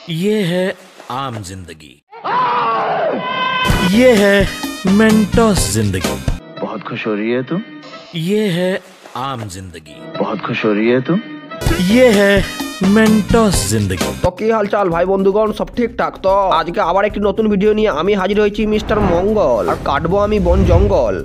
ये है आम जिंदगी, ये है मेंटोस जिंदगी। बहुत खुश हो रही है तुम? ये है आम जिंदगी, बहुत खुश हो रही है तुम? ये है मेंटोस जिंदगी। तो কি হালচাল ভাই বন্ধুগণ, সব ঠিকঠাক তো? আজকে আবার একটি নতুন ভিডিও নিয়ে আমি হাজির হয়েছি মিস্টার মঙ্গল, আর কাটবো আমি বন জঙ্গল।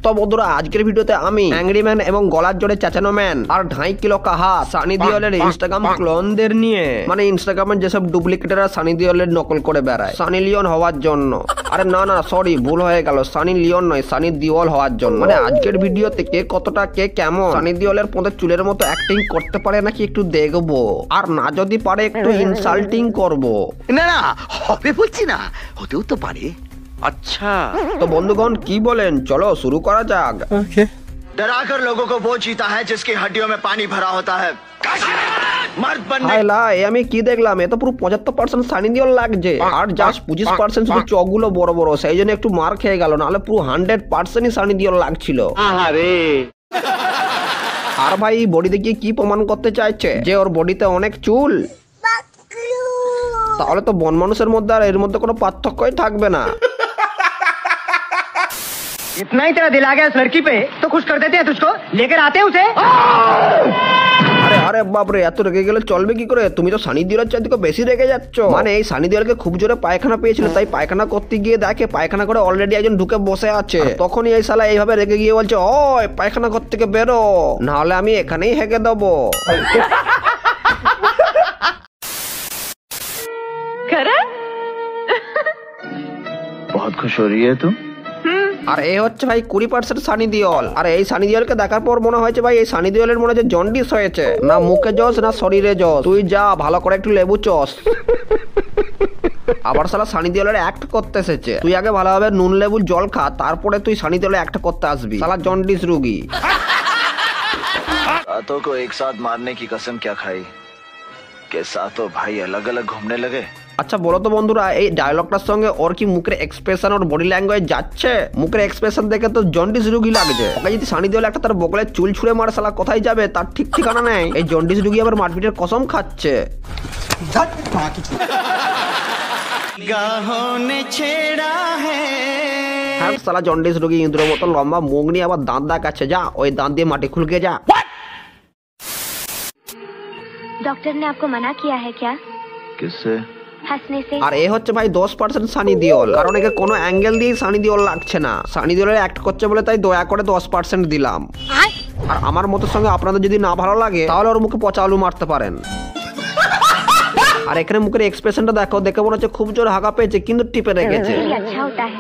তো বন্ধুরা, আজকের ভিডিওতে আমি অ্যাংরি ম্যান এবং গলার জোরে চেঁচানো ম্যান আর 2.5 কিলো কাহা সানি দেওলের ইনস্টাগ্রাম ক্লোনদের নিয়ে, মানে ইনস্টাগ্রামের যেসব ডুপ্লিকেটরা সানি দেওলের নকল করে বেড়ায় সানি লিওন হওয়ার জন্য। আরে না না, সরি, ভুল হয়ে গেল, সানি লিওন নয়, সানি দেওল হওয়ার জন্য। মানে আজকের ভিডিওতে কে কতটা কে কেমন সানি দেওলের পথে চুলের মতো অ্যাক্টিং করতে পারে নাকি একটু দেখবো, আর না যদি পারে একটু ইনসাল্টিং করবো। না না, হবে বলছি না, হতেও তো পারে। अच्छा তো বন্ধুগণ কি বলেন, চলো শুরু করা যাক। डराकर लोगों को वो जीता है जिसकी हड्डियों में पानी भरा होता है। मर्द बनने হাই লাই, আমি কি দেখলাম, এ তো পুরো 75% সানি দেওল লাগছে, আর জাস্ট 25% শুধু চোখগুলো বড় বড়, সেই জন্য একটু মার খেয়ে গেল, নাহলে পুরো 100%ই সানি দেওল লাগছিল। আর ভাই বডি দেখিয়ে কি প্রমাণ করতে চাইছে যে ওর বডিতে অনেক চুল? তাহলে তো বন মানুষের মধ্যে আর এর মধ্যে কোনো পার্থক্যই থাকবে না। इतना ही तेरा दिल आ गया इस लड़की पे तो खुश कर देते हैं तुझको, लेकर आते हैं उसे। আরে আরে বাপরে, এত রেগে গেলে চলবে কি করে? তুমি তো সানি দেওলের চাইতে বেশি রেগে যাচ্ছ। মানে এই সানি দেওলকে খুব জোরে পায়খানা পেয়েছিল, তাই পায়খানা করতে গিয়ে দেখে পায়খানা করে অলরেডি একজন ঢুকে বসে আছে। তখনই এই শালা এইভাবে রেগে গিয়ে বলছে, ওই পায়খানা ঘর থেকে বেরো, না হলে আমি এখানেই হেগে দেবো। बहुत खुश हो रही है तुम? আর এই হচ্ছে ভাই 20% সানি দেওল। আর এই সানি দেওলকে দেখার পর মনে হয়েছে ভাই এই সানি দেওলের মনে হচ্ছে জন্ডিস হয়েছে, না মুখে জস না শরীরে জস। তুই যা ভালো করে একটু লেবু চস। আবার শালা সানি দেওলের অ্যাক্ট করতে এসেছে, তুই আগে ভালোভাবে নুন লেবু জল খা, তারপরে তুই সানি দেওলে অ্যাক্ট করতে আসবি, শালা জন্ডিস রুগী। सातों को एक साथ मारने की कसम क्या खाई कि सातों भाई अलग अलग घूमने लगे। আচ্ছা বলো তো বন্ধুরা, এই ডায়লগটার সঙ্গে ওর কি মুখের এক্সপ্রেশন ওর বডি ল্যাঙ্গুয়েজ যাচ্ছে? মুখের এক্সপ্রেশন দেখে তো জন্ডিস রুগী লাগছে। ওকে যদি সানি দেওল একটা তার বগলে চুল ছুঁড়ে মারে, শালা কোথায় যাবে তার ঠিক ঠিকানা নেই। এই জন্ডিস রুগী আবার মারপিটের কসম খাচ্ছে। হ্যাঁ, শালা জন্ডিস রুগী ইঁদুরের মতো লম্বা মুখ নিয়ে আবার দাঁত দেখাচ্ছে। যা ওই দাঁত দিয়ে মাটি খুলকে যা। डॉक्टर ने आपको मना किया है क्या किससे? हंसने से? আর এ হচ্ছে ভাই 10% সানি দেওল, কারণ একে কোনো অ্যাঙ্গেল দিয়ে সানি দেওল লাগছে না। সানি দেওলের অ্যাক্ট করছে বলে তাই দয়া করে 10% দিলাম। আর আমার মতের সঙ্গে আপনাদের যদি না ভালো লাগে তাহলে ওর মুখে পচা আলু মারতে পারেন। আর এখানে মুখের এক্সপ্রেশনটা দেখো, দেখে মনে হচ্ছে খুব জোর হাগা পেয়েছে কিন্তু টিপে রেখেছে। ये अच्छा होता है।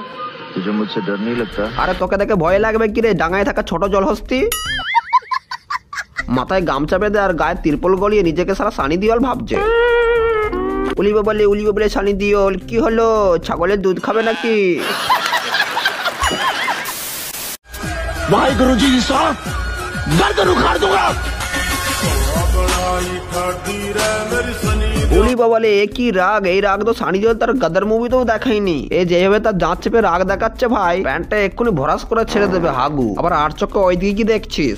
तुझे मुझसे डर नहीं लगता? আরে তোকে দেখে ভয় লাগবে কি রে, ডাঙায় থাকা ছোট জলহস্তি। মাথায় গামছা বেঁধে আর গায়ে তিরপল গলিয়ে নিজেকে সারা সানি দেওল ভাবছে। উলি বাবলে সানি দেওল, কি হলো, ছাগলের দুধ খাবে নাকি? वाहिगुरु जी साहब, गर्दन उखाड़ दूंगा। উলি বাবালে, এ কি রাগ! এই রাগ তো সানি দেওল তার গাদার মুভিতেও দেখায়নি। এই যেভাবে তার দাঁত চেপে রাগ দেখাচ্ছে ভাই, প্যান্টটা এক্ষুনি ভরাস করে ছেড়ে দেবে হাগু। আবার আর চোখে ওইদিকে কি দেখছিস?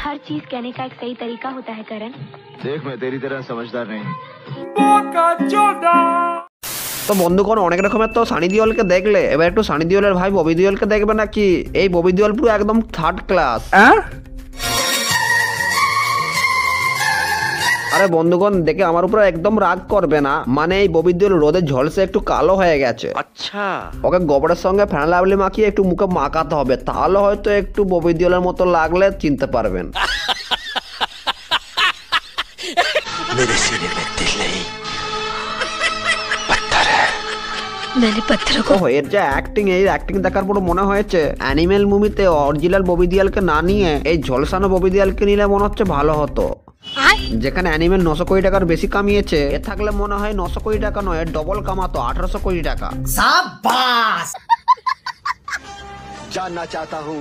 हर चीज कहने का एक सही तरीका होता है करण। देख, मैं तेरी तरह समझदार नहीं। তো বন্ধুগণ, অনেক রকমের তো সানি দেওলকে দেখলে, এবার একটু সানি দেওলের ভাই ববি দেওলকে দেখবে নাকি? এই ববি দেওল পুরো একদম থার্ড ক্লাস। আরে বন্ধুগণ, দেখে আমার উপর একদম রাগ করবে না, মানে এই ববি দেওল রোদে ঝলসে একটু কালো হয়ে গেছে। अच्छा ওকে গোবরের সঙ্গে ফেনা লাভলি মাখিয়ে একটু মুখে মাখাতে হবে, তাহলে হয়তো একটু ববি দেওলের মতো লাগলে চিনতে পারবেন। मेरे सीने में दिल नहीं, पत्थर है। मैंने पत्थरों को ও এর যে অ্যাক্টিং, এই অ্যাক্টিং দেখার পর মনে হয়েছে অ্যানিমেল মুভিতে অরিজিনাল ববি দেওলকে না নিয়ে এই ঝলসানো ববি দেওলকে নিলে মনে হচ্ছে ভালো হতো। যেখানে অ্যানিমেল 900 কোটি টাকার বেশি কামিয়েছে, এ থাকলে মনে হয় 900 কোটি টাকা নয়, ডবল কামাতো 1800 কোটি টাকা। जानना चाहता हूँ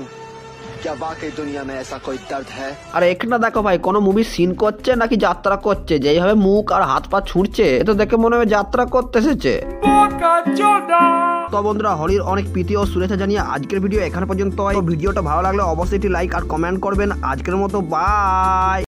क्या वाकई दुनिया में ऐसा कोई दर्द है? আর এখানে দেখো ভাই, কোন মুভি সিন করছে নাকি যাত্রা করছে? যেইভাবে মুখ আর হাত পা ছুঁড়ছে, এ তো দেখে মনে হয় যাত্রা করতে এসেছে। তো বন্ধুরা, হলির অনেক প্রীতি ও শুভেচ্ছা জানিয়ে আজকের ভিডিও এখানে পর্যন্ত। ভিডিওটা ভালো লাগলে অবশ্যই একটি লাইক আর কমেন্ট করবেন। আজকের মতো বাই।